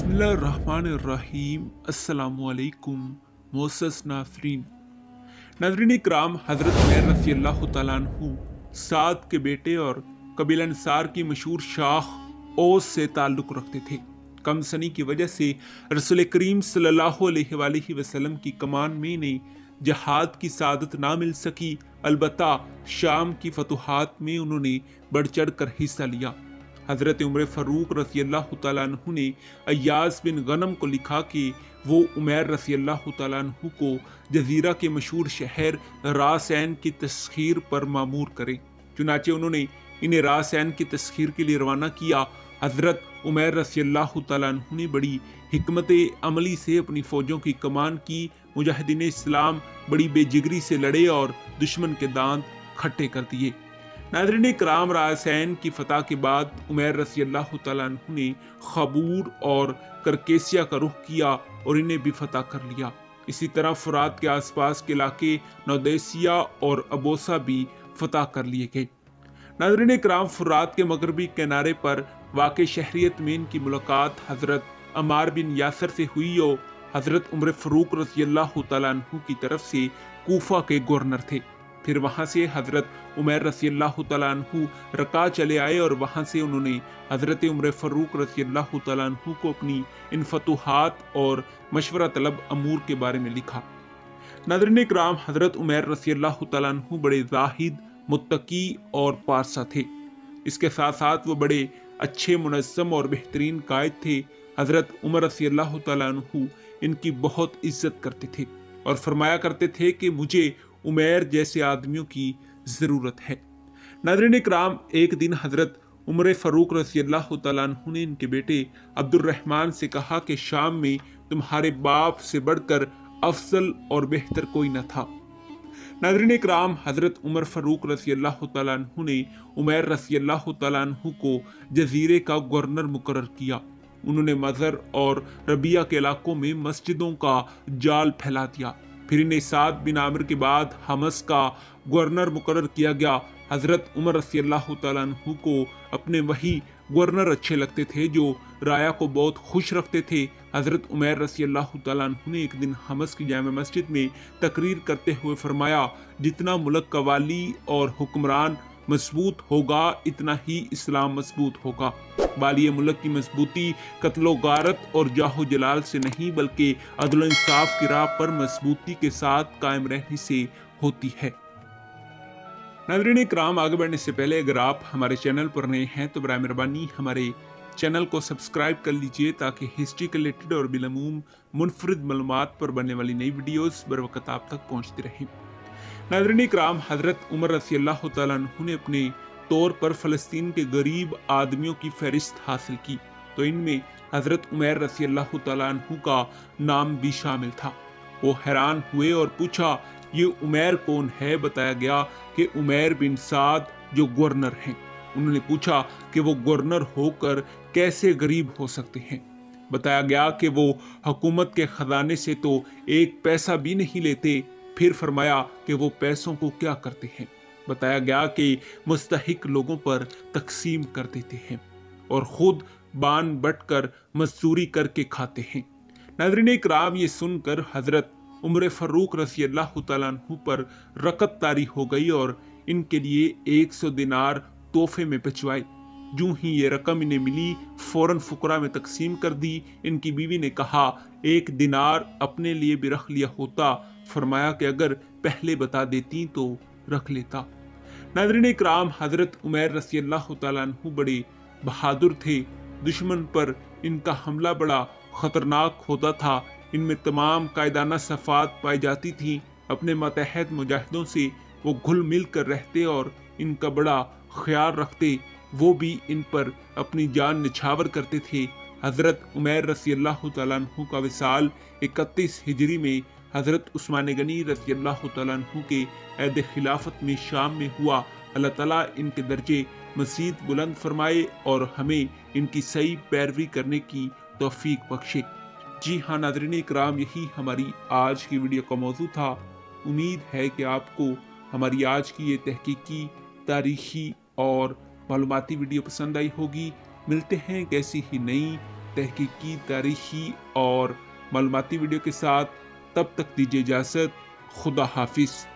बिस्मिल्लाहिर्रहमानिर्रहीम। अस्सलामुअलैकुम मोअज़्ज़ज़ नाज़रीन। नाज़रीन इकराम, हज़रत उमैर रज़ियल्लाहु तआला अन्हु साद के बेटे और कबीला अंसार की मशहूर शाख औस से ताल्लुक़ रखते थे। कम सनी की वजह से रसूल करीम सल्लल्लाहु अलैहि वसल्लम की कमान में इन्हें जहाद की सादत ना मिल सकी, अलबत्ता शाम की फतुहात में उन्होंने बढ़ चढ़ कर हिस्सा लिया। हज़रत उमर फ़ारूक रज़ियल्लाहु तआला अन्हु ने अय्याज़ बिन गनम को लिखा कि वो उमैर रज़ियल्लाहु तआला अन्हु को जज़ीरा के मशहूर शहर रासैन की तस्खीर पर मामूर करें। चुनाचे उन्होंने इन्हें रासैन की तस्खीर के लिए रवाना किया। हज़रत उमैर रज़ियल्लाहु तआला अन्हु ने बड़ी हिकमत अमली से अपनी फ़ौजों की कमान की। मुजाहिदीन इस्लाम बड़ी बेजिगरी से लड़े और दुश्मन के दांत खट्टे कर दिए। नाज़रीन इकराम, रासैन की फतह के बाद उमैर रज़ियल्लाहु तआला अन्हु ने खबूर और करकेसिया का रुख किया और इन्हें भी फतह कर लिया। इसी तरह फुरात के आसपास के इलाके नौदेसिया और अबोसा भी फतह कर लिए गए। नाज़रीन इकराम, फुरात के मगरबी किनारे पर वाक़े शहरियत में इनकी मुलाकात हज़रत अम्मार बिन यासर से हुई और हज़रत उमर फ़ारूक रज़ियल्लाहु तआला अन्हु की तरफ से कूफा के गवर्नर थे। फिर वहाँ से हज़रत उमैर रज़ियल्लाहु तआला अन्हु रका चले आए और वहाँ से उन्होंने हज़रत उमर फ़ारूक रज़ियल्लाहु तआला अन्हु को अपनी इन फतुहात और मशवरा तलब अमूर के बारे में लिखा। नाज़रीन इकराम, हज़रत उमैर रज़ियल्लाहु तआला अन्हु बड़े ज़ाहिद, मुत्तकी और पारसा थे। इसके साथ साथ वो बड़े अच्छे, मुनज़्ज़म और बेहतरीन कायद थे। हज़रत उमर रज़ियल्लाहु तआला अन्हु इनकी बहुत इज्जत करते थे और फरमाया करते थे कि मुझे उमैर जैसे आदमियों की ज़रूरत है। नाज़रीन इकराम, एक दिन हज़रत उमर फ़ारूक रज़ियल्लाहु तआला अन्हु ने इनके बेटे अब्दुर्रहमान से कहा कि शाम में तुम्हारे बाप से बढ़कर अफजल और बेहतर कोई न था। नाज़रीन इकराम, हज़रत उमर फ़ारूक रज़ियल्लाहु तआला अन्हु ने उमैर रज़ियल्लाहु तआला अन्हु को जज़ीरे का गवर्नर मुकर्रर किया। उन्होंने मज़र और रबिया के इलाकों में मस्जिदों का जाल फैला दिया। फिर इन्हें साद बिन आमिर के बाद हमस का गवर्नर मुकर्रर किया गया। हज़रत उमर रज़ियल्लाहु तआला अन्हु को अपने वही गवर्नर अच्छे लगते थे जो राया को बहुत खुश रखते थे। हज़रत उमैर रज़ियल्लाहु तआला अन्हु ने एक दिन हमस की जामे मस्जिद में तकरीर करते हुए फरमाया, जितना मुल्क का वाली और हुक्मरान मजबूत होगा इतना ही इस्लाम मजबूत होगा। वाली मुल्क की मजबूती कत्लो गारत और जाहो जलाल से नहीं बल्कि अदल इंसाफ की राह पर मजबूती के साथ कायम रहने से होती है। नाज़रीन इकराम, आगे बढ़ने से पहले अगर आप हमारे चैनल पर नए हैं तो बराए मेहरबानी हमारे चैनल को सब्सक्राइब कर लीजिए ताकि हिस्ट्री के रिलेटेड और बिलमूम मुनफरिद मालूमात पर बनने वाली नई वीडियोस बर वक्त आप तक पहुँचती रहें। नाज़रीन इकराम, हज़रत उमर रज़ियल्लाहु तआला अन्हु ने अपने तौर पर फ़लस्तीन के गरीब आदमियों की फहरिस्त हासिल की तो इनमें हज़रत उमैर रज़ियल्लाहु तआला अन्हु का नाम भी शामिल था। वो हैरान हुए और पूछा, ये उमैर कौन है? बताया गया कि उमैर बिन साद जो गवर्नर हैं। उन्होंने पूछा कि वो गवर्नर होकर कैसे गरीब हो सकते हैं। बताया गया कि वो हुकूमत के ख़जाने से तो एक पैसा भी नहीं लेते। फिर फरमाया कि वो पैसों को क्या करते हैं। बताया गया कि मुस्तहिक लोगों पर तकसीम कर देते हैं और ख़ुद बान बट कर मजदूरी करके खाते हैं। नाज़रीन इकराम, ये सुनकर हज़रत उमर फ़ारूक रज़ियल्लाहु तआला अन्हु पर रकत तारी हो गई और इनके लिए 100 दिनार तोहफे में भिजवाए। यूं ही ये रकम इन्हें मिली, फ़ौरन फुकरा में तकसीम कर दी। इनकी बीवी ने कहा, 1 दिनार अपने लिए भी रख लिया होता। फरमाया कि अगर पहले बता देती तो रख लेता। नाज़रीन इकराम, हज़रत उमैर रज़ियल्लाहु तआला अन्हु बड़े बहादुर थे। दुश्मन पर इनका हमला बड़ा ख़तरनाक होता था। इनमें तमाम कायदाना सफ़ात पाई जाती थी। अपने मतहद मुजाहिदों से वो घुल मिल कर रहते और इनका बड़ा ख्याल रखते। वो भी इन पर अपनी जान निछावर करते थे। हज़रत उमैर रज़ियल्लाहु तआला अन्हु का विसाल 31 हिजरी में हज़रत उस्मान गनी रज़ियल्लाहु तआला अन्हु के ऐद खिलाफत में शाम में हुआ। अल्लाह ताला इनके दर्जे मज़ीद बुलंद फरमाए और हमें इनकी सही पैरवी करने की तौफीक बख्शे। जी हाँ नाज़रीन इकराम, यही हमारी आज की वीडियो का मौजू था। उम्मीद है कि आपको हमारी आज की ये तहकीकी, तारीखी और मालूमाती वीडियो पसंद आई होगी। मिलते हैं एक ऐसी ही नई تحقیقی، تاریخی اور معلوماتی ویڈیو کے ساتھ. تب تک دیجیے اجازت. خدا حافظ.